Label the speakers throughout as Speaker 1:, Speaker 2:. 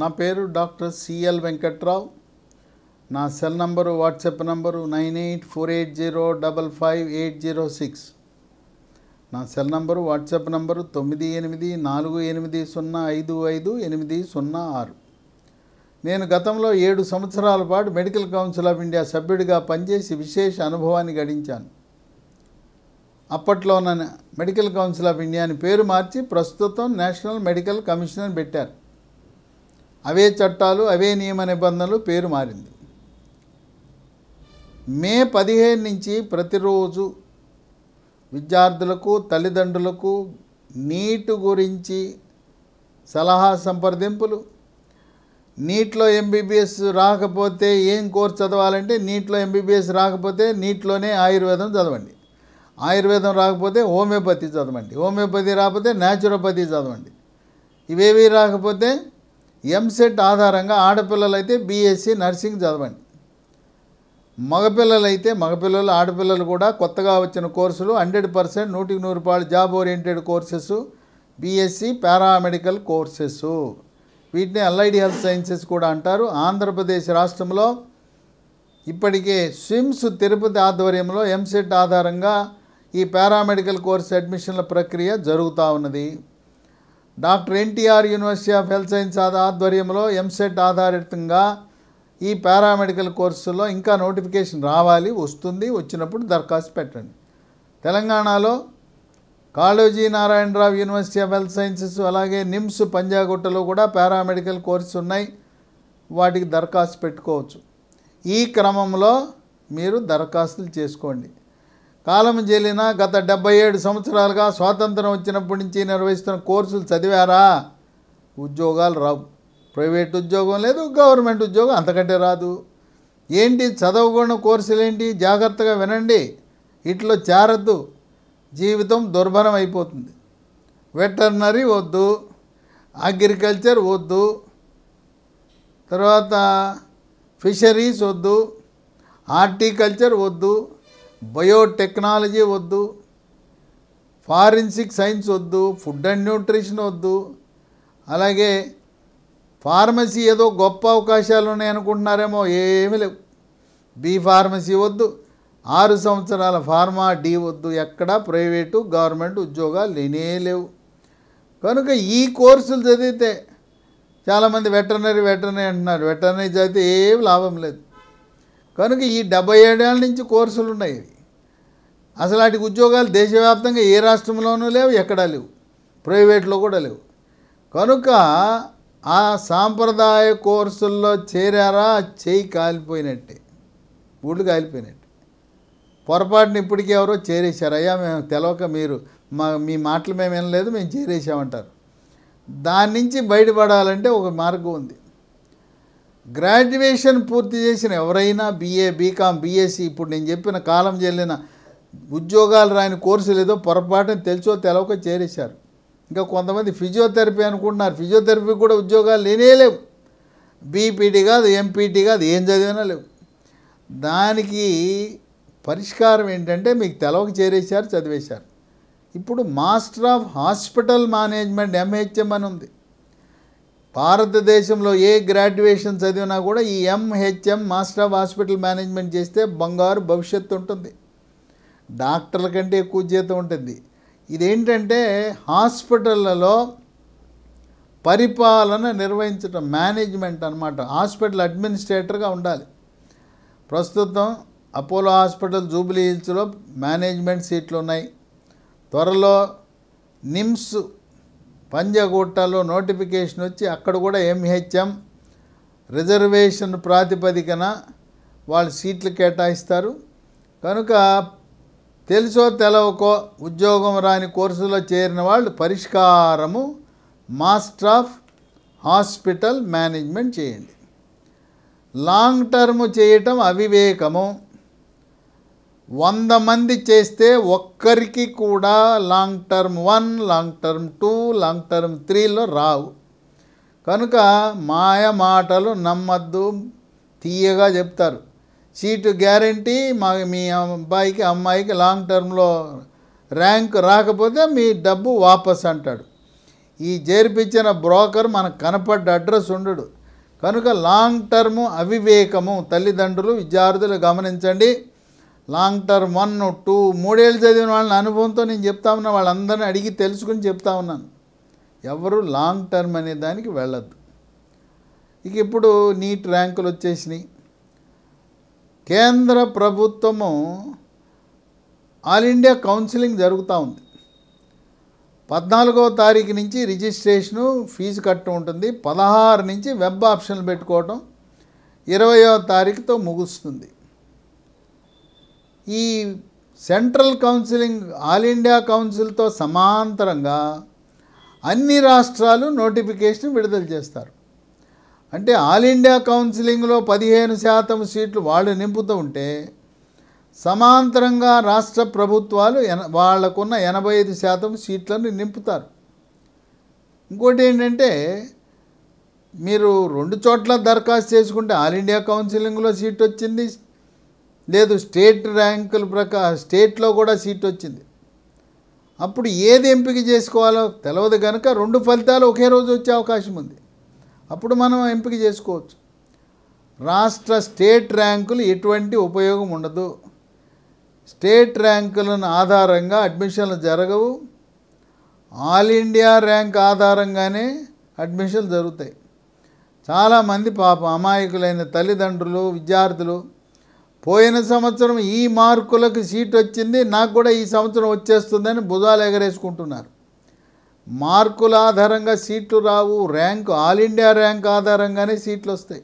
Speaker 1: నా పేరు doctor CL Venkatrao. నా సెల్ నంబరు వాట్సాప్ నంబరు 9848055806. నా సెల్ నంబరు వాట్సాప్ నంబరు 9848055806. నేను గతంలో 7 సంవత్సరాల పాటు మెడికల్ కౌన్సిల్ ఆఫ్ ఇండియా సభ్యుడిగా పనిచేసి విశేష అనుభవాన్ని గడించాను. అప్పట్లో నన్ను మెడికల్ కౌన్సిల్ ఆఫ్ ఇండియాని పేరు మార్చి ప్రస్తుతం నేషనల్ మెడికల్ కమిషన్ అని పెట్టారు. అవే చట్టాలు, అవే నియమ నిబంధనలు, పేరు మారింది. మే 15 నుంచి ప్రతిరోజు విద్యార్థులకు, తల్లిదండ్రులకు నీట్ గురించి సలహా సంప్రదింపులు, నీట్లో ఎంబీబీఎస్ రాకపోతే ఏం కోర్స్ చదవాలంటే నీట్లో ఎంబీబీఎస్ రాకపోతే నీట్లోనే ఆయుర్వేదం చదవండి, ఆయుర్వేదం రాకపోతే హోమియోపతి చదవండి, హోమియోపతి రాకపోతే న్యాచురోపతి చదవండి, ఇవేవి రాకపోతే ఎంసెట్ ఆధారంగా ఆడపిల్లలైతే బీఎస్సీ నర్సింగ్ చదవండి, మగపిల్లలు ఆడపిల్లలు కూడా కొత్తగా వచ్చిన కోర్సులు 100% 100% job oriented courses, BSc paramedical courses, వీటిని అలైడ్ హెల్త్ సైన్సెస్ కూడా అంటారు. ఆంధ్రప్రదేశ్ రాష్ట్రంలో ఇప్పటికే స్విమ్స్ తిరుపతి ఆధ్వర్యంలో ఎంసెట్ ఆధారంగా ఈ పారామెడికల్ కోర్స్ అడ్మిషన్ల ప్రక్రియ జరుగుతూ ఉన్నది. Doctor NTR university of health science ఆధ్వర్యంలో ఎంసెట్ ఆధారితంగా ఈ పారామెడికల్ కోర్సులో ఇంకా నోటిఫికేషన్ రావాలి, వస్తుంది. వచ్చినప్పుడు దరఖాస్తు పెట్టండి. తెలంగాణలో Kaloji Narayanarao university of health sciences, అలాగే నిమ్స్ పంజాగుట్టలో కూడా పారామెడికల్ కోర్సు ఉన్నాయి. వాటికి దరఖాస్తు పెట్టుకోవచ్చు. ఈ క్రమంలో మీరు దరఖాస్తులు చేసుకోండి. కాలం చెల్లిన గత 77 సంవత్సరాలుగా స్వాతంత్రం వచ్చినప్పటి నుంచి నిర్వహిస్తున్న కోర్సులు చదివారా? ఉద్యోగాలు రావు. ప్రైవేట్ ఉద్యోగం లేదు, గవర్నమెంట్ ఉద్యోగం అంతకంటే రాదు. ఏంటి చదవకూడని కోర్సులు ఏంటి? జాగ్రత్తగా వినండి, ఇట్లో చేరద్దు, జీవితం దుర్భరం అయిపోతుంది. వెటర్నరీ వద్దు, అగ్రికల్చర్ వద్దు, తర్వాత ఫిషరీస్ వద్దు, హార్టికల్చర్ వద్దు, బయోటెక్నాలజీ వద్దు, ఫారెన్సిక్ సైన్స్ వద్దు, ఫుడ్ అండ్ న్యూట్రిషన్ వద్దు, అలాగే ఫార్మసీ ఏదో గొప్ప అవకాశాలు ఉన్నాయనుకుంటున్నారేమో, ఏమీ లేవు. బీ ఫార్మసీ వద్దు, 6 సంవత్సరాల ఫార్మా డి వద్దు. ఎక్కడా ప్రైవేటు గవర్నమెంట్ ఉద్యోగాలు లేనే లేవు. కనుక ఈ కోర్సులు చదివితే చాలామంది వెటర్నరీ అంటున్నారు. వెటర్నరీ చదివితే ఏం లాభం లేదు. కనుక ఈ 77 ఏళ్ళ నుంచి కోర్సులు ఉన్నాయి. అసలు వాటికి ఉద్యోగాలు దేశవ్యాప్తంగా ఏ రాష్ట్రంలోనూ లేవు, ఎక్కడా లేవు, ప్రైవేట్లో కూడా లేవు. కనుక ఆ సాంప్రదాయ కోర్సుల్లో చేరారా, చేయి కాలిపోయినట్టే, ఊళ్ళు కాలిపోయినట్టే. పొరపాటున ఇప్పటికీ ఎవరో చేరేశారు. అయ్యా మేము తెలవక మీరు మీ మాటలు మేము వినలేదు, మేము చేరేసామంటారు. దాని నుంచి బయటపడాలంటే ఒక మార్గం ఉంది. గ్రాడ్యుయేషన్ పూర్తి చేసిన ఎవరైనా BA, BCom, BSc, ఇప్పుడు నేను చెప్పిన కాలం చెల్లిన ఉద్యోగాలు రాని కోర్సులు ఏదో పొరపాటున తెలుసో తెలవక చేరేశారు. ఇంకా కొంతమంది ఫిజియోథెరపీ అనుకుంటున్నారు. ఫిజియోథెరపీ కూడా ఉద్యోగాలు లేనే లేవు. బీపీటీ కాదు, ఎంపీటీ కాదు, ఏం చదివినా లేవు. దానికి పరిష్కారం ఏంటంటే మీకు తెలవక చేరేశారు, చదివేశారు. ఇప్పుడు master of hospital management MHM అని ఉంది. భారతదేశంలో ఏ గ్రాడ్యుయేషన్ చదివినా కూడా ఈ MHM master of hospital management చేస్తే బంగారు భవిష్యత్తు ఉంటుంది. డాక్టర్ల కంటే ఎక్కువ జీతం ఉంటుంది. ఇదేంటంటే హాస్పిటళ్ళలో పరిపాలన నిర్వహించడం, మేనేజ్మెంట్ అన్నమాట. హాస్పిటల్ అడ్మినిస్ట్రేటర్గా ఉండాలి. ప్రస్తుతం అపోలో హాస్పిటల్ జూబ్లీ హిల్స్లో మేనేజ్మెంట్ సీట్లు ఉన్నాయి. త్వరలో నిమ్స్ పంజాగుట్టలో నోటిఫికేషన్ వచ్చి అక్కడ కూడా MHM రిజర్వేషన్ ప్రాతిపదికన వాళ్ళు సీట్లు కేటాయిస్తారు. కనుక తెలుసో తెలవకో ఉద్యోగం రాని కోర్సులో చేరిన వాళ్ళు పరిష్కారము మాస్టర్ ఆఫ్ హాస్పిటల్ మేనేజ్మెంట్ చేయండి. లాంగ్ టర్మ్ చేయటం అవివేకము. 100 మంది చేస్తే ఒక్కరికి కూడా long term 1, long term 2, long term 3లో రావు. కనుక మాయ మాటలు నమ్మద్దు, తీయగా చెప్తారు. సీటు గ్యారంటీ, మీ అబ్బాయికి అమ్మాయికి లాంగ్ టర్మ్లో ర్యాంక్ రాకపోతే మీ డబ్బు వాపస్ అంటాడు. ఈ చేర్పించిన బ్రోకర్ మనకు కనపడ్డ అడ్రస్ ఉండడు. కనుక లాంగ్ టర్మ్ అవివేకము. తల్లిదండ్రులు, విద్యార్థులు గమనించండి. లాంగ్ టర్మ్ 1, 2, 3 ఏళ్ళు చదివిన వాళ్ళని అనుభవంతో నేను చెప్తా ఉన్నా, వాళ్ళందరినీ అడిగి తెలుసుకుని చెప్తా ఉన్నాను. ఎవరు లాంగ్ టర్మ్ అనే దానికి వెళ్ళద్దు. ఇక ఇప్పుడు నీట్ ర్యాంకులు వచ్చేసినాయి. కేంద్ర ప్రభుత్వము ఆల్ ఇండియా కౌన్సిలింగ్ జరుగుతూ ఉంది. 14వ తారీఖు నుంచి రిజిస్ట్రేషను, ఫీజు కట్టడం ఉంటుంది. 16 నుంచి వెబ్ ఆప్షన్లు పెట్టుకోవటం, 20వ తారీఖుతో ముగుస్తుంది. ఈ సెంట్రల్ కౌన్సిలింగ్ ఆల్ ఇండియా కౌన్సిల్తో సమాంతరంగా అన్ని రాష్ట్రాలు నోటిఫికేషన్ విడుదల చేస్తారు. అంటే ఆల్ ఇండియా కౌన్సిలింగ్లో 15% సీట్లు వాళ్ళు నింపుతూ ఉంటే, సమాంతరంగా రాష్ట్ర ప్రభుత్వాలు వాళ్లకున్న 85% సీట్లను నింపుతారు. ఇంకోటి ఏంటంటే, మీరు 2 చోట్ల దరఖాస్తు చేసుకుంటే ఆల్ ఇండియా కౌన్సిలింగ్లో సీట్ వచ్చింది, లేదు స్టేట్ ర్యాంకుల ప్రకారం స్టేట్లో కూడా సీట్ వచ్చింది. అప్పుడు ఏది ఎంపిక చేసుకోవాలో తెలియదు కనుక 2 ఫలితాలు ఒకే రోజు వచ్చే అవకాశం ఉంది. అప్పుడు మనం ఎంపిక చేసుకోవచ్చు. రాష్ట్ర స్టేట్ ర్యాంకులు ఎటువంటి ఉపయోగం ఉండదు. స్టేట్ ర్యాంకులను ఆధారంగా అడ్మిషన్లు జరగవు. ఆల్ ఇండియా ర్యాంక్ ఆధారంగానే అడ్మిషన్లు జరుగుతాయి. చాలామంది పాపం అమాయకులైన తల్లిదండ్రులు, విద్యార్థులు పోయిన సంవత్సరం ఈ మార్కులకు సీట్ వచ్చింది, నాకు కూడా ఈ సంవత్సరం వచ్చేస్తుందని భుజాలు ఎగరేసుకుంటున్నారు. మార్కుల ఆధారంగా సీట్లు రావు. ర్యాంకు ఆల్ ఇండియా ర్యాంక్ ఆధారంగానే సీట్లు వస్తాయి.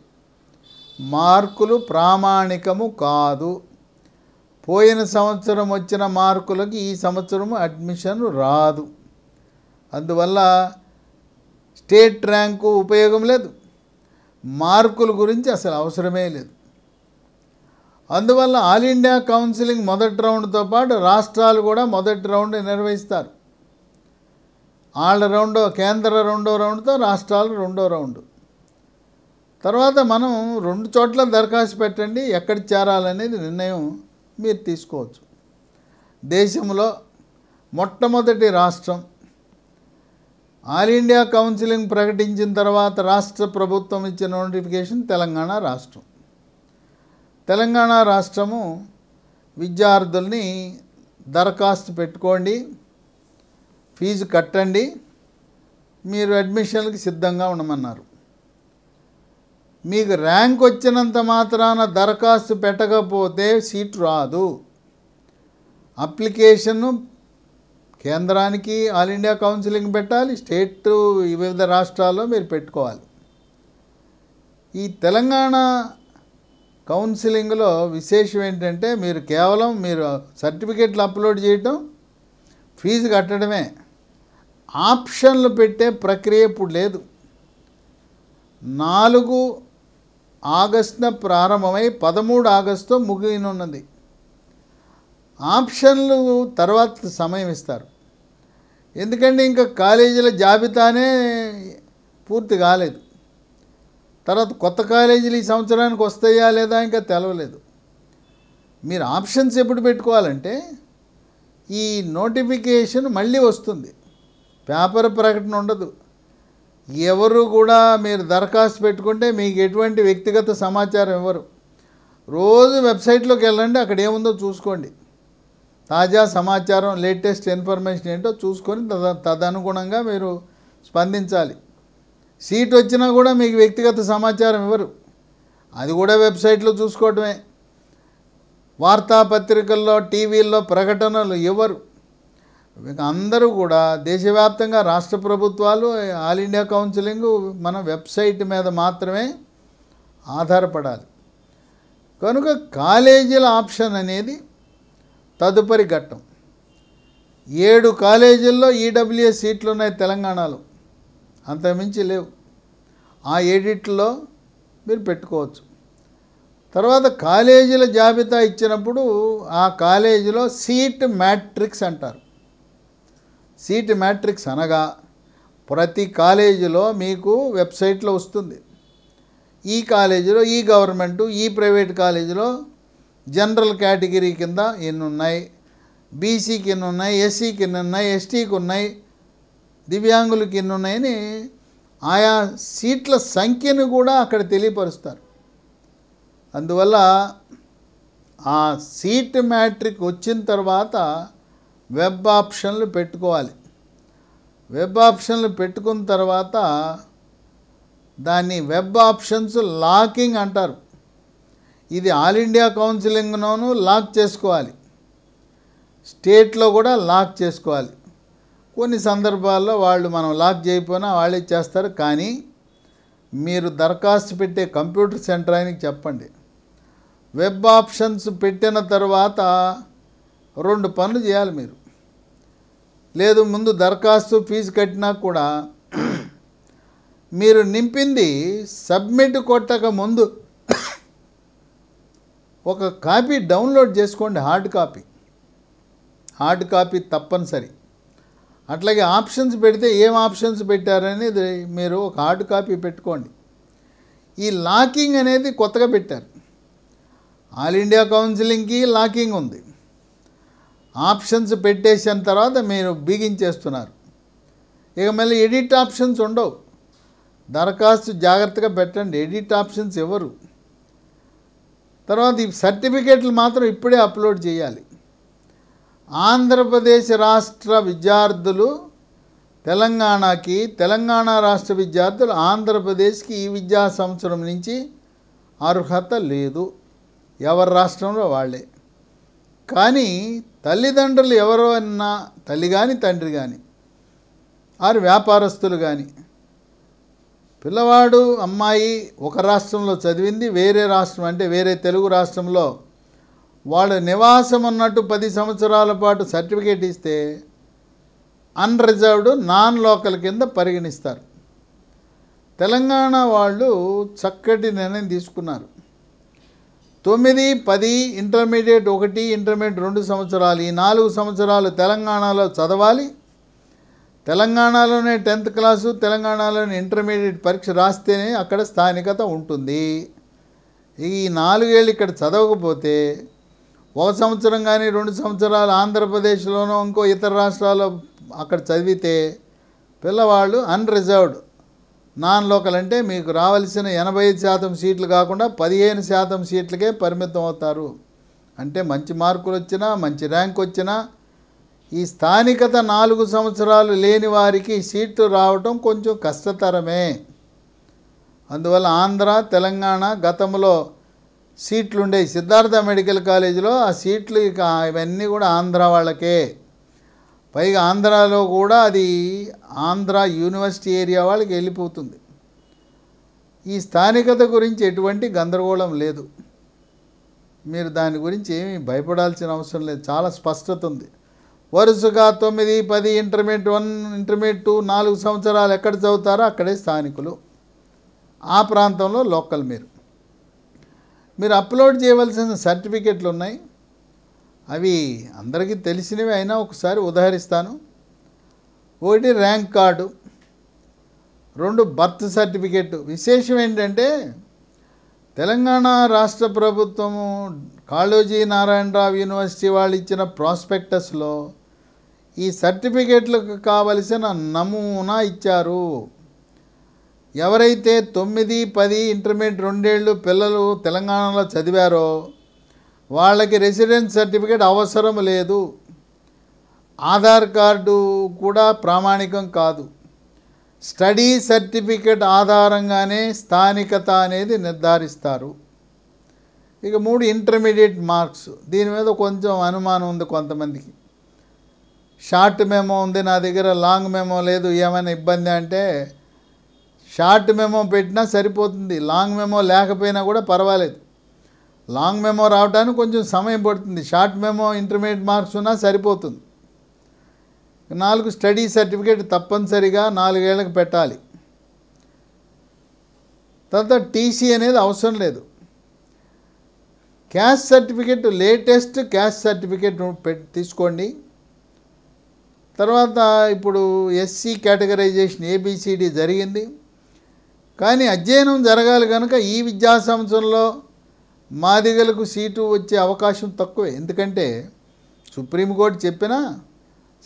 Speaker 1: మార్కులు ప్రామాణికము కాదు. పోయిన సంవత్సరం వచ్చిన మార్కులకి ఈ సంవత్సరం అడ్మిషన్ రాదు. అందువల్ల స్టేట్ ర్యాంకు ఉపయోగం లేదు. మార్కుల గురించి అసలు అవసరమే లేదు. అందువల్ల ఆల్ ఇండియా కౌన్సిలింగ్ మొదటి రౌండ్తో పాటు రాష్ట్రాలు కూడా మొదటి రౌండ్ నిర్వహిస్తారు. కేంద్ర రెండో రౌండ్తో రాష్ట్రాలు రెండో రౌండ్. తర్వాత మనం 2 చోట్ల దరఖాస్తు పెట్టండి, ఎక్కడ చేరాలనేది నిర్ణయం మీరు తీసుకోవచ్చు. దేశంలో మొట్టమొదటి రాష్ట్రం ఆల్ ఇండియా కౌన్సిలింగ్ ప్రకటించిన తర్వాత రాష్ట్ర ప్రభుత్వం ఇచ్చిన నోటిఫికేషన్ తెలంగాణ రాష్ట్రం. తెలంగాణ రాష్ట్రము విద్యార్థుల్ని దరఖాస్తు పెట్టుకోండి, ఫీజు కట్టండి, మీరు అడ్మిషన్లకు సిద్ధంగా ఉండమన్నారు. మీకు ర్యాంక్ వచ్చినంత మాత్రాన దరఖాస్తు పెట్టకపోతే సీట్ రాదు. అప్లికేషను కేంద్రానికి ఆల్ ఇండియా కౌన్సిలింగ్ పెట్టాలి, స్టేట్ వివిధ రాష్ట్రాల్లో మీరు పెట్టుకోవాలి. ఈ తెలంగాణ కౌన్సిలింగ్లో విశేషం ఏంటంటే, మీరు కేవలం సర్టిఫికెట్లు అప్లోడ్ చేయటం, ఫీజు కట్టడమే. ఆప్షన్లు పెట్టే ప్రక్రియ ఇప్పుడు లేదు. 4 ఆగస్టున ప్రారంభమై 13 ఆగస్టుతో ముగియనున్నది. ఆప్షన్లు తర్వాత సమయం ఇస్తారు. ఎందుకంటే ఇంకా కాలేజీల జాబితానే పూర్తి కాలేదు. తర్వాత కొత్త కాలేజీలు ఈ సంవత్సరానికి వస్తాయా లేదా ఇంకా తెలవలేదు. మీరు ఆప్షన్స్ ఎప్పుడు పెట్టుకోవాలంటే, ఈ నోటిఫికేషన్ మళ్ళీ వస్తుంది, పేపర్ ప్రకటన ఉండదు. ఎవరు కూడా మీరు దరఖాస్తు పెట్టుకుంటే మీకు ఎటువంటి వ్యక్తిగత సమాచారం ఇవ్వరు. రోజు వెబ్సైట్లోకి వెళ్ళండి, అక్కడ ఏముందో చూసుకోండి. తాజా సమాచారం, లేటెస్ట్ ఇన్ఫర్మేషన్ ఏంటో చూసుకొని తదనుగుణంగా మీరు స్పందించాలి. సీట్ వచ్చినా కూడా మీకు వ్యక్తిగత సమాచారం ఇవ్వరు, అది కూడా వెబ్సైట్లో చూసుకోవటమే. వార్తాపత్రికల్లో, టీవీల్లో ప్రకటనలు ఇవ్వరు. అందరూ కూడా దేశవ్యాప్తంగా రాష్ట్ర ప్రభుత్వాలు ఆల్ ఇండియా కౌన్సిలింగ్ మన వెబ్సైట్ మీద మాత్రమే ఆధారపడాలి. కనుక కాలేజీల ఆప్షన్ అనేది తదుపరి ఘట్టం. 7 కాలేజీల్లో ఈడబ్ల్యూఎస్ సీట్లు ఉన్నాయి తెలంగాణలో, అంతకుమించి లేవు. ఆ 7లో మీరు పెట్టుకోవచ్చు. తర్వాత కాలేజీల జాబితా ఇచ్చినప్పుడు ఆ కాలేజీలో సీట్ మ్యాట్రిక్స్ అంటారు. సీట్ మ్యాట్రిక్స్ అనగా ప్రతి కాలేజీలో మీకు వెబ్సైట్లో వస్తుంది. ఈ కాలేజీలో, ఈ గవర్నమెంటు, ఈ ప్రైవేట్ కాలేజీలో జనరల్ కేటగిరీ కింద ఎన్ని ఉన్నాయి, బీసీకి ఎన్ని ఉన్నాయి, ఎస్సీకి ఎన్ని ఉన్నాయి, ఎస్టీకి ఉన్నాయి, దివ్యాంగులకి ఎన్ని ఉన్నాయని ఆయా సీట్ల సంఖ్యను కూడా అక్కడ తెలియపరుస్తారు. అందువల్ల ఆ సీట్ మ్యాట్రిక్ వచ్చిన తర్వాత వెబ్ ఆప్షన్లు పెట్టుకోవాలి. వెబ్ ఆప్షన్లు పెట్టుకున్న తర్వాత దాన్ని వెబ్ ఆప్షన్స్ లాకింగ్ అంటారు. ఇది ఆల్ ఇండియా కౌన్సిలింగ్లోనూ లాక్ చేసుకోవాలి, స్టేట్లో కూడా లాక్ చేసుకోవాలి. కొన్ని సందర్భాల్లో వాళ్ళు మనం లాక్ చేయకపోయినా వాళ్ళే చేస్తారు. కానీ మీరు దరఖాస్తు పెట్టే కంప్యూటర్ సెంటర్ ఆయనకి చెప్పండి, వెబ్ ఆప్షన్స్ పెట్టిన తర్వాత 2 పనులు చేయాలి మీరు. లేదు ముందు దరఖాస్తు ఫీజు కట్టినా కూడా మీరు నింపింది సబ్మిట్ కొట్టక ముందు ఒక కాపీ డౌన్లోడ్ చేసుకోండి, హార్డ్ కాపీ తప్పనిసరి. అట్లాగే ఆప్షన్స్ పెడితే ఏం ఆప్షన్స్ పెట్టారనేది మీరు ఒక హార్డ్ కాపీ పెట్టుకోండి. ఈ లాకింగ్ అనేది కొత్తగా పెట్టారు. ఆల్ ఇండియా కౌన్సిలింగ్కి లాకింగ్ ఉంది. ఆప్షన్స్ పెట్టేసిన తర్వాత మీరు బిగించేస్తున్నారు. ఇక మళ్ళీ ఎడిట్ ఆప్షన్స్ ఉండవు. దరఖాస్తు జాగ్రత్తగా పెట్టండి, ఎడిట్ ఆప్షన్స్ ఎవరు. తర్వాత ఈ సర్టిఫికేట్లు మాత్రం ఇప్పుడే అప్లోడ్ చేయాలి. ఆంధ్రప్రదేశ్ రాష్ట్ర విద్యార్థులు తెలంగాణకి, తెలంగాణ రాష్ట్ర విద్యార్థులు ఆంధ్రప్రదేశ్కి ఈ విద్యా సంవత్సరం నుంచి అర్హత లేదు. ఎవరి రాష్ట్రంలో వాళ్ళే. కానీ తల్లిదండ్రులు ఎవరో అన్నా, తల్లి కానీ తండ్రి కానీ, ఆరు వ్యాపారస్తులు కానీ, పిల్లవాడు అమ్మాయి ఒక రాష్ట్రంలో చదివింది, వేరే రాష్ట్రం అంటే వేరే తెలుగు రాష్ట్రంలో వాళ్ళు నివాసం ఉన్నట్టు 10 సంవత్సరాల పాటు సర్టిఫికేట్ ఇస్తే అన్రిజర్వ్డ్ నాన్ లోకల్ కింద పరిగణిస్తారు. తెలంగాణ వాళ్ళు చక్కటి నిర్ణయం తీసుకున్నారు. 9, 10 ఇంటర్మీడియట్ 1, ఇంటర్మీడియట్ 2 సంవత్సరాలు, ఈ 4 సంవత్సరాలు తెలంగాణలో చదవాలి. తెలంగాణలోనే 10th క్లాసు, తెలంగాణలోనే ఇంటర్మీడియట్ పరీక్ష రాస్తేనే అక్కడ స్థానికత ఉంటుంది. ఈ 4 ఏళ్ళు ఇక్కడ చదవకపోతే 1 సంవత్సరం కానీ 2 సంవత్సరాలు ఆంధ్రప్రదేశ్లోనో ఇంకో ఇతర రాష్ట్రాల్లో అక్కడ చదివితే పిల్లవాళ్ళు అన్రిజర్వ్డ్ నాన్ లోకల్ అంటే మీకు రావాల్సిన 85% సీట్లు కాకుండా 15% సీట్లకే పరిమితం అవుతారు. అంటే మంచి మార్కులు వచ్చినా, మంచి ర్యాంక్ వచ్చినా ఈ స్థానికత 4 సంవత్సరాలు లేని వారికి సీట్లు రావటం కొంచెం కష్టతరమే. అందువల్ల ఆంధ్ర, తెలంగాణ గతంలో సీట్లు ఉండేవి. సిద్ధార్థ మెడికల్ కాలేజీలో ఆ సీట్లు ఇక ఇవన్నీ కూడా ఆంధ్ర వాళ్ళకే. పైగా ఆంధ్రాలో కూడా అది ఆంధ్ర యూనివర్సిటీ ఏరియా వాళ్ళకి వెళ్ళిపోతుంది. ఈ స్థానికత గురించి ఎటువంటి గందరగోళం లేదు. మీరు దాని గురించి ఏమీ భయపడాల్సిన అవసరం లేదు. చాలా స్పష్టత ఉంది. వరుసగా 9, 10 ఇంటర్మీడియట్ 1, ఇంటర్మీడియట్ 2 4 సంవత్సరాలు ఎక్కడ చదువుతారో అక్కడే స్థానికులు, ఆ ప్రాంతంలో లోకల్. మీరు అప్లోడ్ చేయవలసిన సర్టిఫికెట్లు ఉన్నాయి. అవి అందరికీ తెలిసినవి అయినా ఒకసారి ఉదాహరిస్తాను. 1 ర్యాంక్ కార్డు, 2 బర్త్ సర్టిఫికెట్. విశేషం ఏంటంటే తెలంగాణ రాష్ట్ర ప్రభుత్వము కాళోజీ నారాయణరావు యూనివర్సిటీ వాళ్ళు ఇచ్చిన ప్రాస్పెక్టస్లో ఈ సర్టిఫికెట్లకు కావలసిన నమూనా ఇచ్చారు. ఎవరైతే 9, 10 ఇంటర్మీడియట్ 2 ఏళ్ళు పిల్లలు తెలంగాణలో చదివారో వాళ్ళకి రెసిడెన్స్ సర్టిఫికేట్ అవసరం లేదు. ఆధార్ కార్డు కూడా ప్రామాణికం కాదు. స్టడీ సర్టిఫికేట్ ఆధారంగానే స్థానికత అనేది నిర్ధారిస్తారు. ఇక 3 ఇంటర్మీడియట్ మార్క్స్. దీని మీద కొంచెం అనుమానం ఉంది కొంతమందికి. షార్ట్ మెమో ఉంది నా దగ్గర, లాంగ్ మెమో లేదు, ఏమైనా ఇబ్బంది అంటే షార్ట్ మెమో పెట్టినా సరిపోతుంది. లాంగ్ మెమో లేకపోయినా కూడా పర్వాలేదు. లాంగ్ మెమో రావడానికి కొంచెం సమయం పడుతుంది. షార్ట్ మెమో ఇంటర్మీడియట్ మార్క్స్ ఉన్నా సరిపోతుంది. 4 స్టడీ సర్టిఫికేట్ తప్పనిసరిగా 4 ఏళ్ళకి పెట్టాలి. తర్వాత టీసీ అనేది అవసరం లేదు. Caste certificate, latest caste certificate తీసుకోండి. తర్వాత ఇప్పుడు ఎస్సీ కేటగరైజేషన్ ABCD జరిగింది. కానీ అధ్యయనం జరగాలి కనుక ఈ విద్యా సంవత్సరంలో మాదిగలకు సీటు వచ్చే అవకాశం తక్కువే. ఎందుకంటే సుప్రీంకోర్టు చెప్పినా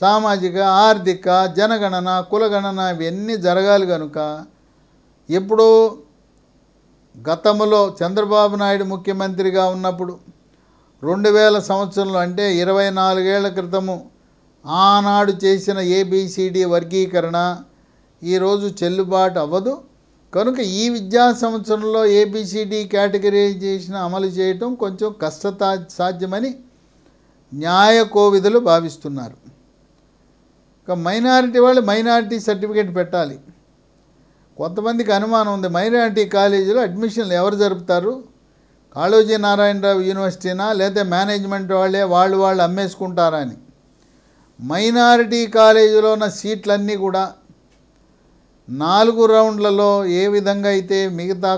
Speaker 1: సామాజిక, ఆర్థిక, జనగణన, కులగణన ఇవన్నీ జరగాలి కనుక ఎప్పుడో గతంలో చంద్రబాబు నాయుడు ముఖ్యమంత్రిగా ఉన్నప్పుడు 2000 సంవత్సరంలో అంటే 24 ఏళ్ల క్రితము ఆనాడు చేసిన ABCD వర్గీకరణ ఈరోజు చెల్లుబాటు అవ్వదు కనుక ఈ విద్యా సంవత్సరంలో ABCD కేటగిరైజేషన్ అమలు చేయటం కొంచెం సాధ్యమని న్యాయ కోవిదులు భావిస్తున్నారు. ఇక మైనారిటీ వాళ్ళు మైనారిటీ సర్టిఫికేట్ పెట్టాలి. కొంతమందికి అనుమానం ఉంది, మైనారిటీ కాలేజీలో అడ్మిషన్లు ఎవరు జరుపుతారు? కాళోజీ నారాయణరావు యూనివర్సిటీనా లేదా మేనేజ్మెంట్ వాళ్ళు అమ్మేసుకుంటారా అని. మైనారిటీ కాలేజీలో ఉన్న సీట్లన్నీ కూడా 4 రౌండ్లలో ఏ విధంగా అయితే మిగతా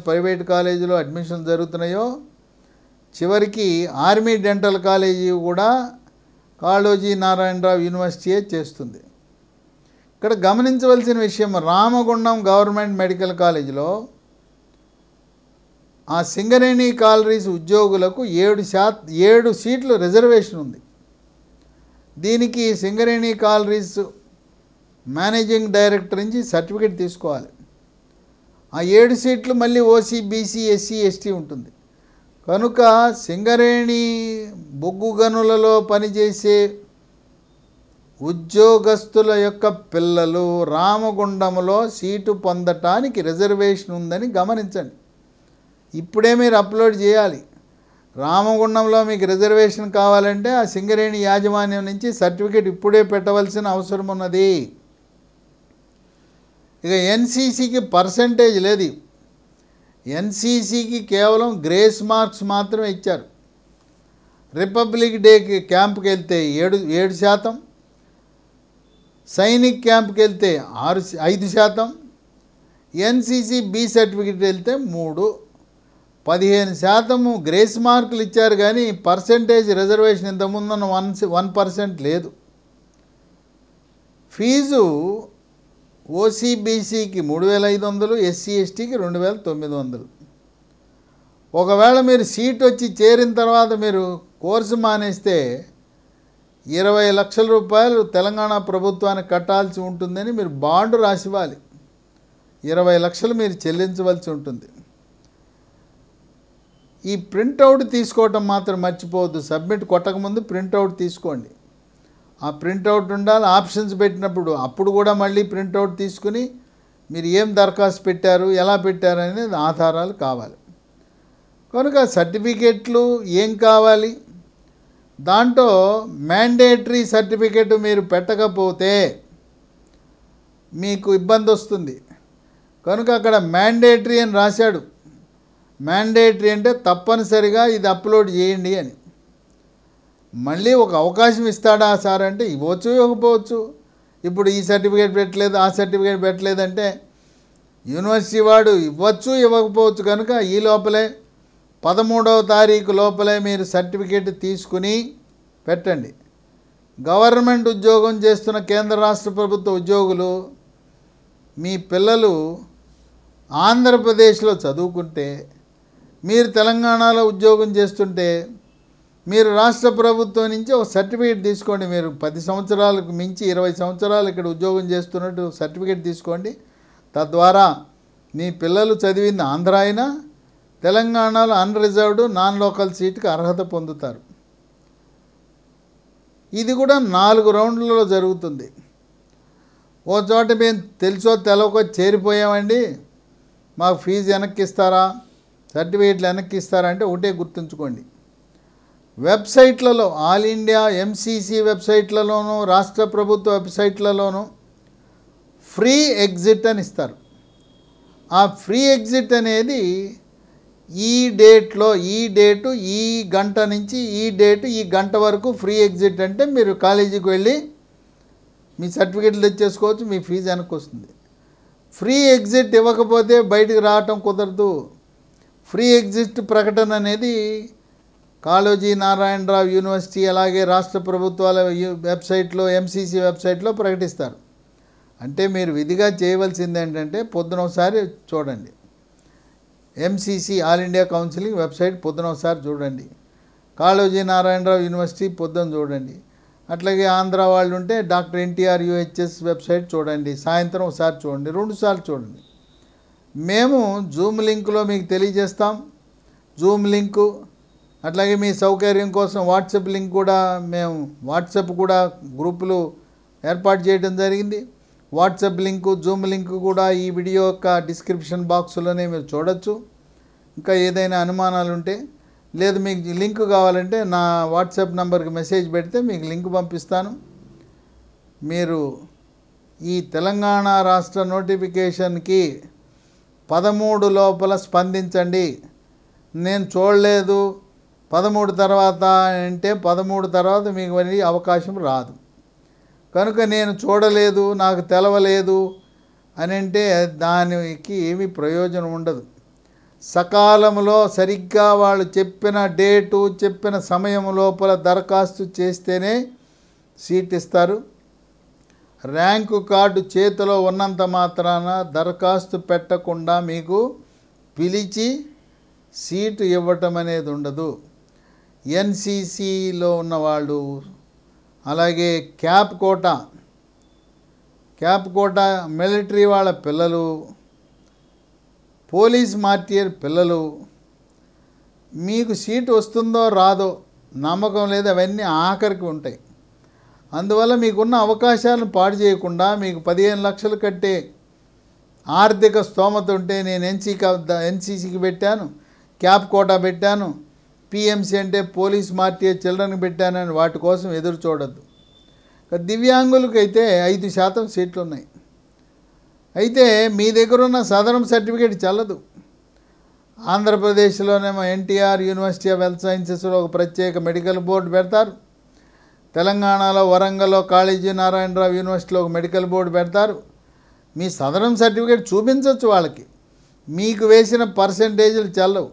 Speaker 1: ప్రైవేట్ కాలేజీలో అడ్మిషన్ జరుగుతున్నాయో చివరికి ఆర్మీ డెంటల్ కాలేజీ కూడా కాళోజీ నారాయణరావు యూనివర్సిటీయే చేస్తుంది. ఇక్కడ గమనించవలసిన విషయం, రామగుండం గవర్నమెంట్ మెడికల్ కాలేజీలో ఆ సింగరేణి కాలరీస్ ఉద్యోగులకు 7 సీట్లు రిజర్వేషన్ ఉంది. దీనికి సింగరేణి కాలరీస్ మేనేజింగ్ డైరెక్టర్ నుంచి సర్టిఫికేట్ తీసుకోవాలి. ఆ 7 సీట్లు మళ్ళీ OC, BC, SC, ST ఉంటుంది. కనుక సింగరేణి బొగ్గు గనులలో పనిచేసే ఉద్యోగస్తుల యొక్క పిల్లలు రామగుండంలో సీటు పొందటానికి రిజర్వేషన్ ఉందని గమనించండి. ఇప్పుడే మీరు అప్లోడ్ చేయాలి. రామగుండంలో మీకు రిజర్వేషన్ కావాలంటే ఆ సింగరేణి యాజమాన్యం నుంచి సర్టిఫికేట్ ఇప్పుడే పెట్టవలసిన అవసరం ఉన్నది. ఇక NCCకి పర్సంటేజ్ లేదు. NCCకి కేవలం గ్రేస్ మార్క్స్ మాత్రమే ఇచ్చారు. రిపబ్లిక్ డేకి క్యాంప్కి వెళ్తే 7%, సైనిక్ క్యాంప్కి వెళ్తే 5%, NCC B సర్టిఫికేట్ వెళ్తే 3, 15% గ్రేస్ మార్కులు ఇచ్చారు కానీ పర్సంటేజ్ రిజర్వేషన్ ఇంతకుముందున్న 1% లేదు. ఫీజు OC, BCకి 3500, SC, STకి 2900. ఒకవేళ మీరు సీట్ వచ్చి చేరిన తర్వాత మీరు కోర్సు మానేస్తే 20 లక్షల రూపాయలు తెలంగాణ ప్రభుత్వానికి కట్టాల్సి ఉంటుందని మీరు బాండ్ రాసివ్వాలి. 20 లక్షలు మీరు చెల్లించవలసి ఉంటుంది. ఈ ప్రింటౌట్ తీసుకోవటం మాత్రం మర్చిపోవద్దు. సబ్మిట్ కొట్టకముందు ప్రింటౌట్ తీసుకోండి. ఆ ప్రింటౌట్ ఉండాలి. ఆప్షన్స్ పెట్టినప్పుడు అప్పుడు కూడా మళ్ళీ ప్రింటౌట్ తీసుకుని మీరు ఏం దరఖాస్తు పెట్టారు, ఎలా పెట్టారు అనేది ఆధారాలు కావాలి. కనుక సర్టిఫికేట్లు ఏం కావాలి, దాంట్లో మ్యాండేటరీ సర్టిఫికేట్ మీరు పెట్టకపోతే మీకు ఇబ్బంది వస్తుంది. కనుక అక్కడ మ్యాండేటరీ అని రాశాడు. మ్యాండేటరీ అంటే తప్పనిసరిగా ఇది అప్లోడ్ చేయండి అని. మళ్ళీ ఒక అవకాశం ఇస్తాడా సార్ అంటే ఇవ్వచ్చు, ఇవ్వకపోవచ్చు. ఇప్పుడు ఈ సర్టిఫికేట్ పెట్టలేదు, ఆ సర్టిఫికేట్ పెట్టలేదంటే యూనివర్సిటీ వాడు ఇవ్వచ్చు, ఇవ్వకపోవచ్చు. కనుక ఈ లోపలే 13వ తారీఖు లోపలే మీరు సర్టిఫికేట్ తీసుకుని పెట్టండి. గవర్నమెంట్ ఉద్యోగం చేస్తున్న కేంద్ర రాష్ట్ర ప్రభుత్వ ఉద్యోగులు మీ పిల్లలు ఆంధ్రప్రదేశ్లో చదువుకుంటే, మీరు తెలంగాణలో ఉద్యోగం చేస్తుంటే మీరు రాష్ట్ర ప్రభుత్వం నుంచి ఒక సర్టిఫికేట్ తీసుకోండి. మీరు 10 సంవత్సరాలకు మించి 20 సంవత్సరాలు ఇక్కడ ఉద్యోగం చేస్తున్నట్టు సర్టిఫికేట్ తీసుకోండి. తద్వారా మీ పిల్లలు చదివింది ఆంధ్ర అయినా తెలంగాణలో అన్రిజర్వ్డ్ నాన్ లోకల్ సీటుకి అర్హత పొందుతారు. ఇది కూడా 4 రౌండ్లలో జరుగుతుంది. ఓ చోట మేము తెలుసో తెలవకో చేరిపోయామండి, మాకు ఫీజు వెనక్కి ఇస్తారా, సర్టిఫికేట్లు వెనక్కి ఇస్తారా అంటే ఒకటే గుర్తుంచుకోండి. వెబ్సైట్లలో ఆల్ ఇండియా MCC వెబ్సైట్లలోనూ రాష్ట్ర ప్రభుత్వ వెబ్సైట్లలోనూ ఫ్రీ ఎగ్జిట్ అని ఇస్తారు. ఆ ఫ్రీ ఎగ్జిట్ అనేది ఈ డేట్లో ఈ డేటు ఈ గంట నుంచి ఈ డేటు ఈ గంట వరకు ఫ్రీ ఎగ్జిట్ అంటే మీరు కాలేజీకి వెళ్ళి మీ సర్టిఫికేట్లు తెచ్చేసుకోవచ్చు, మీ ఫీజు వెనక్కి వస్తుంది. ఫ్రీ ఎగ్జిట్ ఇవ్వకపోతే బయటకు రావటం కుదరదు. ఫ్రీ ఎగ్జిట్ ప్రకటన అనేది కాళోజీ నారాయణరావు యూనివర్సిటీ అలాగే రాష్ట్ర ప్రభుత్వాల వెబ్సైట్లో MCC వెబ్సైట్లో ప్రకటిస్తారు. అంటే మీరు విధిగా చేయవలసింది ఏంటంటే పొద్దున ఒకసారి చూడండి, MCC all India counselling website పొద్దున ఒకసారి చూడండి, కాళోజీ నారాయణరావు యూనివర్సిటీ పొద్దున చూడండి, అట్లాగే ఆంధ్ర వాళ్ళు ఉంటే డాక్టర్ ఎన్టీఆర్ యూహెచ్ఎస్ వెబ్సైట్ చూడండి, సాయంత్రం ఒకసారి చూడండి, 2 సార్లు చూడండి. మేము జూమ్ లింక్లో మీకు తెలియజేస్తాం. జూమ్ లింకు అట్లాగే మీ సౌకర్యం కోసం వాట్సాప్ లింక్ కూడా మేము వాట్సాప్ కూడా గ్రూపులు ఏర్పాటు చేయడం జరిగింది. వాట్సాప్ లింకు జూమ్ లింకు కూడా ఈ వీడియో యొక్క డిస్క్రిప్షన్ బాక్స్లోనే మీరు చూడొచ్చు. ఇంకా ఏదైనా అనుమానాలు ఉంటే లేదు మీకు లింక్ కావాలంటే నా వాట్సాప్ నంబర్కి మెసేజ్ పెడితే మీకు లింక్ పంపిస్తాను. మీరు ఈ తెలంగాణ రాష్ట్ర నోటిఫికేషన్కి 13 లోపల స్పందించండి. నేను చూడలేదు 13 తర్వాత అంటే 13 తర్వాత మీకు మరి అవకాశం రాదు. కనుక నేను చూడలేదు, నాకు తెలవలేదు అని అంటే దానికి ఏమీ ప్రయోజనం ఉండదు. సకాలంలో సరిగ్గా వాళ్ళు చెప్పిన డేటు చెప్పిన సమయం లోపల దరఖాస్తు చేస్తేనే సీట్ ఇస్తారు. ర్యాంకు కార్డు చేతిలో ఉన్నంత మాత్రాన దరఖాస్తు పెట్టకుండా మీకు పిలిచి సీటు ఇవ్వటం అనేది ఉండదు. ఎన్సీసీలో ఉన్నవాళ్ళు అలాగే క్యాప్ కోటా మిలిటరీ వాళ్ళ పిల్లలు, పోలీస్ మార్టియర్ పిల్లలు మీకు సీటు వస్తుందో రాదో నమ్మకం లేదు, అవన్నీ ఆఖరికి ఉంటాయి. అందువల్ల మీకున్న అవకాశాలను పాడు చేయకుండా మీకు 15 లక్షలు కట్టే ఆర్థిక స్తోమత ఉంటే నేను ఎన్సీసీకి పెట్టాను, క్యాప్ కోటా పెట్టాను, పిఎంసీ అంటే పోలీస్ మార్టియర్ చిల్డ్రన్కి పెట్టానని వాటి కోసం ఎదురు చూడొద్దు. దివ్యాంగులకైతే 5% సీట్లు ఉన్నాయి. అయితే మీ దగ్గర ఉన్న సదరం సర్టిఫికేట్ చెల్లదు. ఆంధ్రప్రదేశ్లోనేమో ఎన్టీఆర్ యూనివర్సిటీ ఆఫ్ హెల్త్ సైన్సెస్లో ఒక ప్రత్యేక మెడికల్ బోర్డు పెడతారు. తెలంగాణలో వరంగల్లో కాళోజీ నారాయణరావు యూనివర్సిటీలో ఒక మెడికల్ బోర్డు పెడతారు. మీ సదరం సర్టిఫికేట్ చూపించవచ్చు వాళ్ళకి, మీకు వేసిన పర్సంటేజీలు చెల్లవు.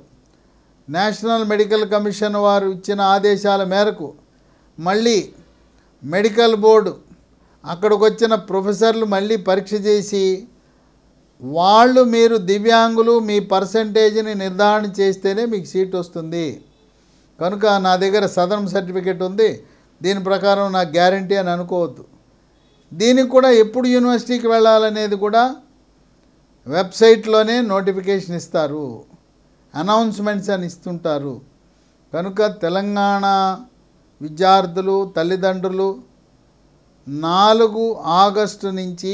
Speaker 1: నేషనల్ మెడికల్ కమిషన్ వారు ఇచ్చిన ఆదేశాల మేరకు మళ్ళీ మెడికల్ బోర్డు అక్కడికి వచ్చిన ప్రొఫెసర్లు మళ్ళీ పరీక్ష చేసి వాళ్ళు మీరు దివ్యాంగులు మీ పర్సంటేజ్ని నిర్ధారణ చేస్తేనే మీకు సీట్ వస్తుంది. కనుక నా దగ్గర సదరం సర్టిఫికేట్ ఉంది, దీని ప్రకారం నాకు గ్యారంటీ అని అనుకోవద్దు. దీనికి కూడా ఎప్పుడు యూనివర్సిటీకి వెళ్ళాలనేది కూడా వెబ్సైట్లోనే నోటిఫికేషన్ ఇస్తారు, అనౌన్స్మెంట్స్ అని ఇస్తుంటారు. కనుక తెలంగాణ విద్యార్థులు తల్లిదండ్రులు 4 ఆగస్టు నుంచి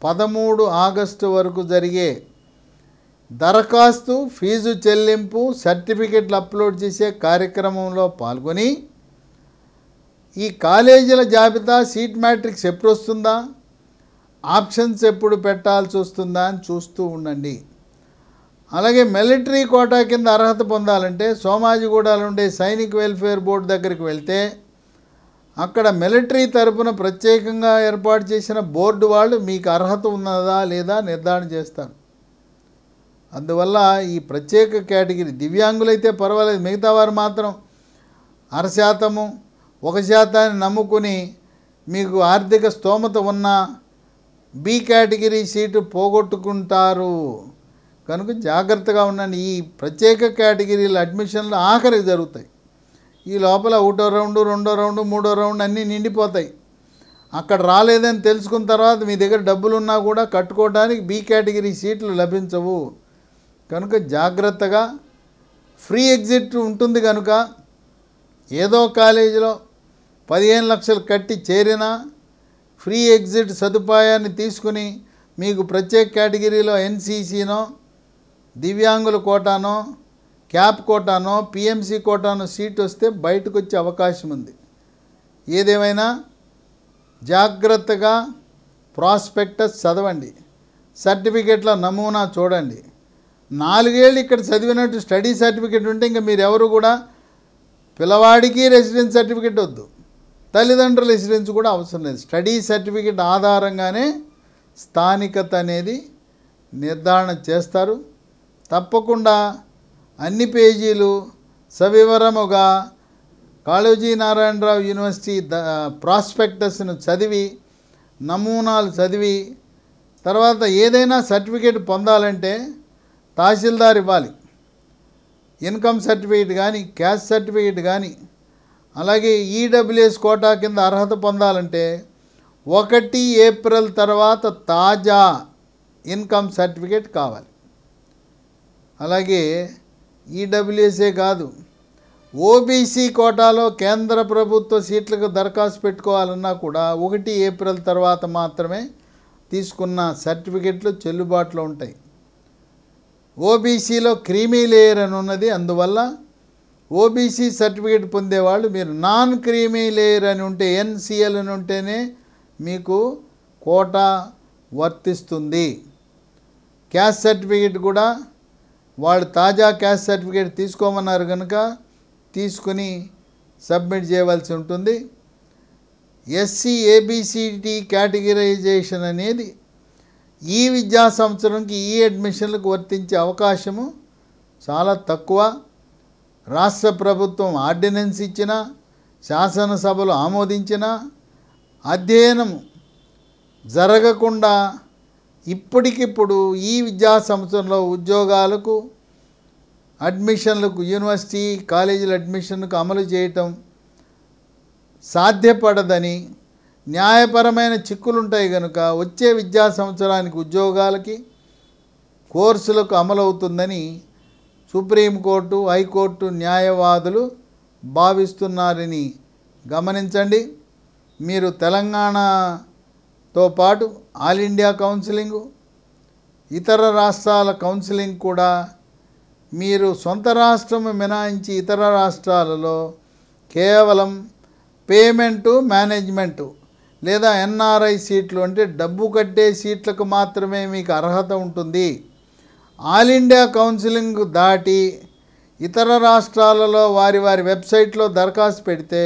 Speaker 1: 13 ఆగస్టు వరకు జరిగే దరఖాస్తు, ఫీజు చెల్లింపు, సర్టిఫికెట్లు అప్లోడ్ చేసే కార్యక్రమంలో పాల్గొని ఈ కాలేజీల జాబితా సీట్ మ్యాట్రిక్స్ ఎప్పుడు వస్తుందా, ఆప్షన్స్ ఎప్పుడు పెట్టాల్సి వస్తుందా అని చూస్తూ ఉండండి. అలాగే మిలిటరీ కోటా కింద అర్హత పొందాలంటే సోమాజిగూడలో ఉండే సైనిక్ వెల్ఫేర్ బోర్డు దగ్గరికి వెళ్తే అక్కడ మిలిటరీ తరపున ప్రత్యేకంగా ఏర్పాటు చేసిన బోర్డు వాళ్ళు మీకు అర్హత ఉన్నదా లేదా నిర్ధారణ చేస్తారు. అందువల్ల ఈ ప్రత్యేక కేటగిరీ దివ్యాంగులైతే పర్వాలేదు, మిగతా వారు మాత్రం 0.5%, 1% నమ్ముకుని మీకు ఆర్థిక స్తోమత ఉన్న బి కేటగిరీ సీటు పోగొట్టుకుంటారు. కనుక జాగ్రత్తగా ఉండండి. ఈ ప్రత్యేక కేటగిరీల అడ్మిషన్లు ఆఖరికి జరుగుతాయి. ఈ లోపల 1వ రౌండు 2వ రౌండు 3వ రౌండ్ అన్నీ నిండిపోతాయి. అక్కడ రాలేదని తెలుసుకున్న తర్వాత మీ దగ్గర డబ్బులు ఉన్నా కూడా కట్టుకోవడానికి బి కేటగిరీ సీట్లు లభించవు. కనుక జాగ్రత్తగా ఫ్రీ ఎగ్జిట్ ఉంటుంది. కనుక ఏదో కాలేజీలో 15 లక్షలు కట్టి చేరినా ఫ్రీ ఎగ్జిట్ సదుపాయాన్ని తీసుకుని మీకు ప్రత్యేక కేటగిరీలో ఎన్సీసీనో, దివ్యాంగుల కోటానో, క్యాప్ కోటానో, పిఎంసీ కోటానో సీట్ వస్తే బయటకు వచ్చే అవకాశం ఉంది. ఏదేమైనా జాగ్రత్తగా ప్రాస్పెక్టస్ చదవండి, సర్టిఫికెట్ల నమూనా చూడండి. 4 ఏళ్ళు ఇక్కడ చదివినట్టు స్టడీ సర్టిఫికెట్ ఉంటే ఇంకా మీరు ఎవరు కూడా పిల్లవాడికి రెసిడెన్స్ సర్టిఫికెట్ వద్దు, తల్లిదండ్రుల రెసిడెన్స్ కూడా అవసరం లేదు. స్టడీ సర్టిఫికెట్ ఆధారంగానే స్థానికత అనేది నిర్ధారణ చేస్తారు. తప్పకుండా అన్ని పేజీలు సవివరముగా కాళోజీ నారాయణరావు యూనివర్సిటీ ప్రాస్పెక్టస్ను చదివి, నమూనాలు చదివి, తర్వాత ఏదైనా సర్టిఫికేట్ పొందాలంటే తహసీల్దార్ ఇవ్వాలి. ఇన్కమ్ సర్టిఫికేట్ కానీ, క్యాస్ట్ సర్టిఫికేట్ కానీ, అలాగే ఈడబ్ల్యూఎస్ కోటా కింద అర్హత పొందాలంటే 1 ఏప్రిల్ తర్వాత తాజా ఇన్కమ్ సర్టిఫికేట్ కావాలి. అలాగే ఈడబ్ల్యూఎస్ఏ కాదు, ఓబీసీ కోటాలో కేంద్ర ప్రభుత్వ సీట్లకు దరఖాస్తు పెట్టుకోవాలన్నా కూడా 1 ఏప్రిల్ తర్వాత మాత్రమే తీసుకున్న సర్టిఫికెట్లు చెల్లుబాటులో ఉంటాయి. ఓబీసీలో క్రీమీ లేయర్ అని ఉన్నది, అందువల్ల ఓబీసీ సర్టిఫికేట్ పొందేవాళ్ళు మీరు నాన్ క్రీమీ లేయర్ అని ఉంటే ఎన్సిఎల్ అని ఉంటేనే మీకు కోటా వర్తిస్తుంది. క్యాస్ట్ సర్టిఫికేట్ కూడా వాళ్ళు తాజా క్యాస్ట్ సర్టిఫికేట్ తీసుకోమన్నారు కనుక తీసుకుని సబ్మిట్ చేయవలసి ఉంటుంది. ఎస్సీ ఏబిసిడి కేటగిరైజేషన్ అనేది ఈ విద్యా సంవత్సరంకి ఈ అడ్మిషన్లకు వర్తించే అవకాశము చాలా తక్కువ. రాష్ట్ర ప్రభుత్వం ఆర్డినెన్స్ ఇచ్చిన, శాసనసభలు ఆమోదించిన అధ్యయనం జరగకుండా ఇప్పటికిప్పుడు ఈ విద్యా సంవత్సరంలో ఉద్యోగాలకు అడ్మిషన్లకు యూనివర్సిటీ కాలేజీల అడ్మిషన్కు అమలు చేయటం సాధ్యపడదని, న్యాయపరమైన చిక్కులు ఉంటాయి కనుక వచ్చే విద్యా సంవత్సరానికి ఉద్యోగాలకి కోర్సులకు అమలవుతుందని సుప్రీంకోర్టు, హైకోర్టు న్యాయవాదులు భావిస్తున్నారని గమనించండి. మీరు తెలంగాణతో పాటు ఆల్ ఇండియా కౌన్సిలింగు, ఇతర రాష్ట్రాల కౌన్సిలింగ్ కూడా మీరు సొంత రాష్ట్రం మినహాయించి ఇతర రాష్ట్రాలలో కేవలం పేమెంటు, మేనేజ్మెంటు లేదా ఎన్ఆర్ఐ సీట్లు అంటే డబ్బు కట్టే సీట్లకు మాత్రమే మీకు అర్హత ఉంటుంది. ఆల్ ఇండియా కౌన్సిలింగ్ దాటి ఇతర రాష్ట్రాలలో వారి వెబ్సైట్లో దరఖాస్తు పెడితే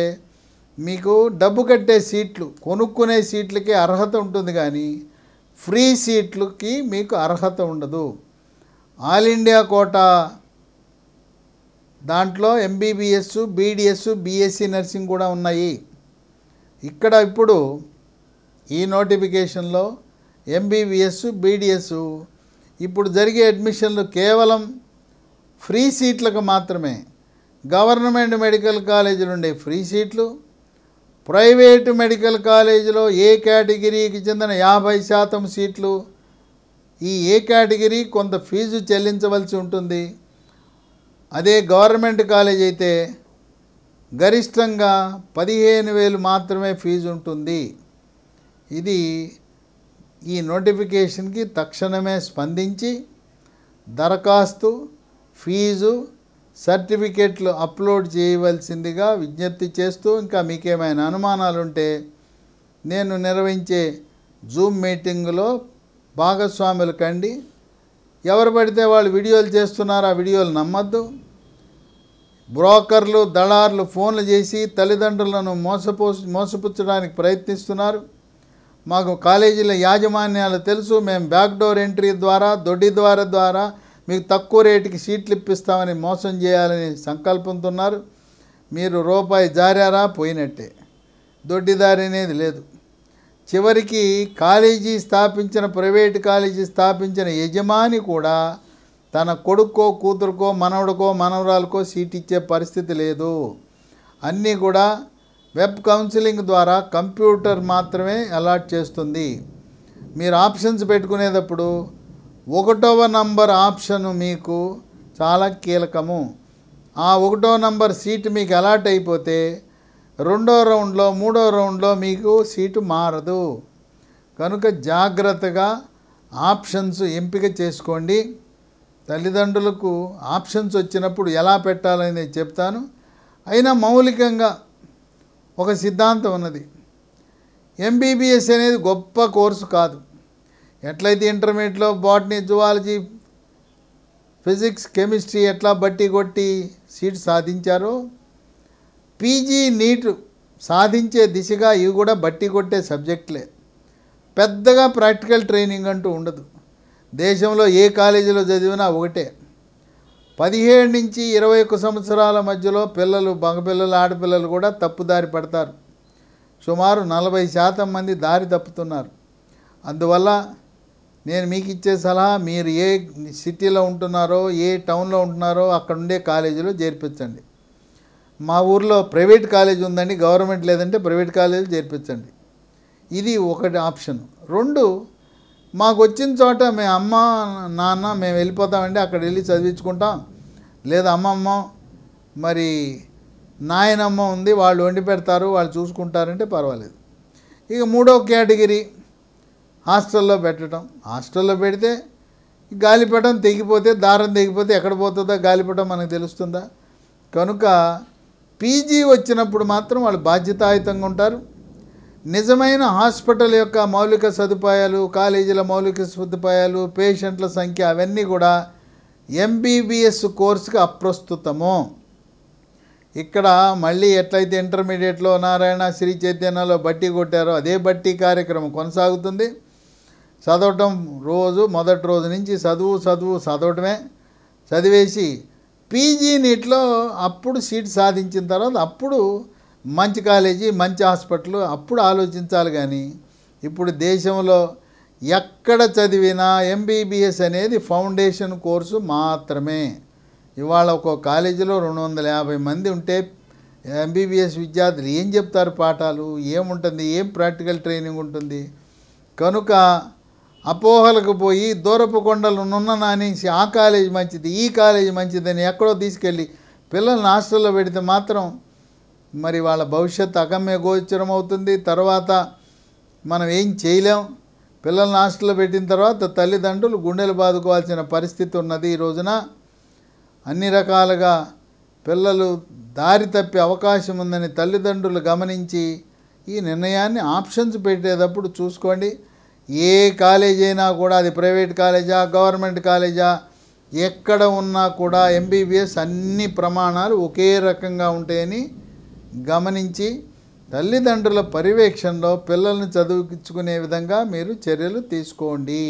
Speaker 1: మీకు డబ్బు కట్టే సీట్లు, కొనుక్కునే సీట్లకి అర్హత ఉంటుంది, కానీ ఫ్రీ సీట్లకి మీకు అర్హత ఉండదు. ఆల్ ఇండియా కోటా దాంట్లో ఎంబీబీఎస్, బీడీఎస్, బీఎస్సీ నర్సింగ్ కూడా ఉన్నాయి. ఇక్కడ ఇప్పుడు ఈ నోటిఫికేషన్లో ఎంబీబీఎస్, బీడీఎస్ ఇప్పుడు జరిగే అడ్మిషన్లు కేవలం ఫ్రీ సీట్లకు మాత్రమే. గవర్నమెంట్ మెడికల్ కాలేజీలు ఉండే ఫ్రీ సీట్లు, ప్రైవేటు మెడికల్ కాలేజీలో ఏ కేటగిరీకి చెందిన 50% సీట్లు, ఈ ఏ కేటగిరీ కొంత ఫీజు చెల్లించవలసి ఉంటుంది. అదే గవర్నమెంట్ కాలేజ్ అయితే గరిష్టంగా 15,000 మాత్రమే ఫీజు ఉంటుంది. ఇది ఈ నోటిఫికేషన్కి తక్షణమే స్పందించి దరఖాస్తు, ఫీజు, సర్టిఫికెట్లు అప్లోడ్ చేయవలసిందిగా విజ్ఞప్తి చేస్తూ, ఇంకా మీకేమైనా అనుమానాలు ఉంటే నేను నిర్వహించే జూమ్ మీటింగులో భాగస్వాములు కండి. ఎవరు పడితే వాళ్ళు వీడియోలు చేస్తున్నారు, ఆ వీడియోలు నమ్మద్దు. బ్రోకర్లు, దళారులు ఫోన్లు చేసి తల్లిదండ్రులను మోసపుచ్చడానికి ప్రయత్నిస్తున్నారు. మాకు కాలేజీల యాజమాన్యాలు తెలుసు, మేము బ్యాక్డోర్ ఎంట్రీ ద్వారా, దొడ్డి ద్వారా మీకు తక్కువ రేటుకి సీట్లు ఇప్పిస్తామని మోసం చేయాలని సంకల్పంతున్నారు. మీరు రూపాయి జారారా పోయినట్టే, దొడ్డిదారి అనేది లేదు. చివరికి కాలేజీ స్థాపించిన, ప్రైవేట్ కాలేజీ స్థాపించిన యజమాని కూడా తన కొడుకో, కూతురుకో, మనవడికో, మనవరాలకో సీట్ ఇచ్చే పరిస్థితి లేదు. అన్నీ కూడా వెబ్ కౌన్సిలింగ్ ద్వారా కంప్యూటర్ మాత్రమే అలాట్ చేస్తుంది. మీరు ఆప్షన్స్ పెట్టుకునేటప్పుడు 1వ నంబర్ ఆప్షన్ మీకు చాలా కీలకము. ఆ 1వ నంబర్ సీటు మీకు అలాట్ అయిపోతే 2వ రౌండ్లో, 3వ రౌండ్లో మీకు సీటు మారదు. కనుక జాగ్రత్తగా ఆప్షన్స్ ఎంపిక చేసుకోండి. తల్లిదండ్రులకు ఆప్షన్స్ వచ్చినప్పుడు ఎలా పెట్టాలని చెప్తాను. అయినా మౌలికంగా ఒక సిద్ధాంతం ఉన్నది. ఎంబీబీఎస్ అనేది గొప్ప కోర్సు కాదు. ఎట్లయితే ఇంటర్మీడియట్లో బాటనీ, జువాలజీ, ఫిజిక్స్, కెమిస్ట్రీ ఎట్లా బట్టి కొట్టి సీట్ సాధించారో, పీజీ నీట్ సాధించే దిశగా ఇవి కూడా బట్టి కొట్టే సబ్జెక్టులే. పెద్దగా ప్రాక్టికల్ ట్రైనింగ్ అంటూ ఉండదు. దేశంలో ఏ కాలేజీలో చదివినా ఒకటే. 17 నుంచి 21 సంవత్సరాల మధ్యలో పిల్లలు, మగపిల్లలు, ఆడపిల్లలు కూడా తప్పుదారి పడతారు. సుమారు 40% మంది దారి తప్పుతున్నారు. అందువల్ల నేను మీకు ఇచ్చే సలహా, మీరు ఏ సిటీలో ఉంటున్నారో, ఏ టౌన్లో ఉంటున్నారో అక్కడ ఉండే కాలేజీలో చేర్పించండి. మా ఊర్లో ప్రైవేట్ కాలేజ్ ఉందండి, గవర్నమెంట్ లేదంటే ప్రైవేట్ కాలేజీ చేర్పించండి. ఇది ఒకటి ఆప్షన్. 2, మాకు వచ్చిన చోట మేము అమ్మ నాన్న మేము వెళ్ళిపోతామండి, అక్కడ వెళ్ళి చదివించుకుంటాం, లేదా అమ్మమ్మ మరి నాయనమ్మ ఉంది వాళ్ళు వండి పెడతారు వాళ్ళు చూసుకుంటారంటే పర్వాలేదు. ఇక 3వ కేటగిరీ హాస్టల్లో పెట్టడం. హాస్టల్లో పెడితే గాలిపటం తెగిపోతే, దారం తెగిపోతే ఎక్కడ పోతుందో గాలిపటం మనకు తెలుస్తుందా? కనుక పీజీ వచ్చినప్పుడు మాత్రం వాళ్ళు బాధ్యతాయుతంగా ఉంటారు. నిజమైన హాస్పిటల్ యొక్క మౌలిక సదుపాయాలు, కాలేజీల మౌలిక సదుపాయాలు, పేషెంట్ల సంఖ్య అవన్నీ కూడా ఎంబీబీఎస్ కోర్సుకి అప్రస్తుతము. ఇక్కడ మళ్ళీ ఎట్లయితే ఇంటర్మీడియట్లో నారాయణ శ్రీ చైతన్యలో బట్టి కొట్టారో అదే బట్టి కార్యక్రమం కొనసాగుతుంది. చదవటం రోజు మొదటి రోజు నుంచి చదవటమే, చదివేసి పీజీ నీట్లో అప్పుడు సీట్ సాధించిన తర్వాత అప్పుడు మంచి కాలేజీ మంచి హాస్పిటల్ అప్పుడు ఆలోచించాలి. కానీ ఇప్పుడు దేశంలో ఎక్కడ చదివినా ఎంబీబీఎస్ అనేది ఫౌండేషన్ కోర్సు మాత్రమే. ఇవాళ ఒక కాలేజీలో 250 మంది ఉంటే ఎంబీబీఎస్ విద్యార్థులు ఏం చెప్తారు? పాఠాలు ఏముంటుంది? ఏం ప్రాక్టికల్ ట్రైనింగ్ ఉంటుంది? కనుక అపోహలకు పోయి దూరపు కొండలు నున్న నానేసి ఆ కాలేజీ మంచిది ఈ కాలేజీ మంచిదని ఎక్కడో తీసుకెళ్ళి పిల్లల్ని హాస్టల్లో పెడితే మాత్రం మరి వాళ్ళ భవిష్యత్తు అగమ్య గోచరం అవుతుంది. తర్వాత మనం ఏం చేయలేం. పిల్లల్ని హాస్టల్లో పెట్టిన తర్వాత తల్లిదండ్రులు గుండెలు బాదుకోవాల్సిన పరిస్థితి ఉన్నది. ఈ రోజున అన్ని రకాలుగా పిల్లలు దారి తప్పే అవకాశం ఉందని తల్లిదండ్రులు గమనించి ఈ నిర్ణయాన్ని ఆప్షన్స్ పెట్టేటప్పుడు చూసుకోండి. ఏ కాలేజీ అయినా కూడా అది ప్రైవేట్ కాలేజా గవర్నమెంట్ కాలేజా ఎక్కడ ఉన్నా కూడా ఎంబీబీఎస్ అన్ని ప్రమాణాలు ఒకే రకంగా ఉంటాయని గమనించి తల్లిదండ్రుల పర్యవేక్షణలో పిల్లల్ని చదివించుకునే విధంగా మీరు చర్యలు తీసుకోండి.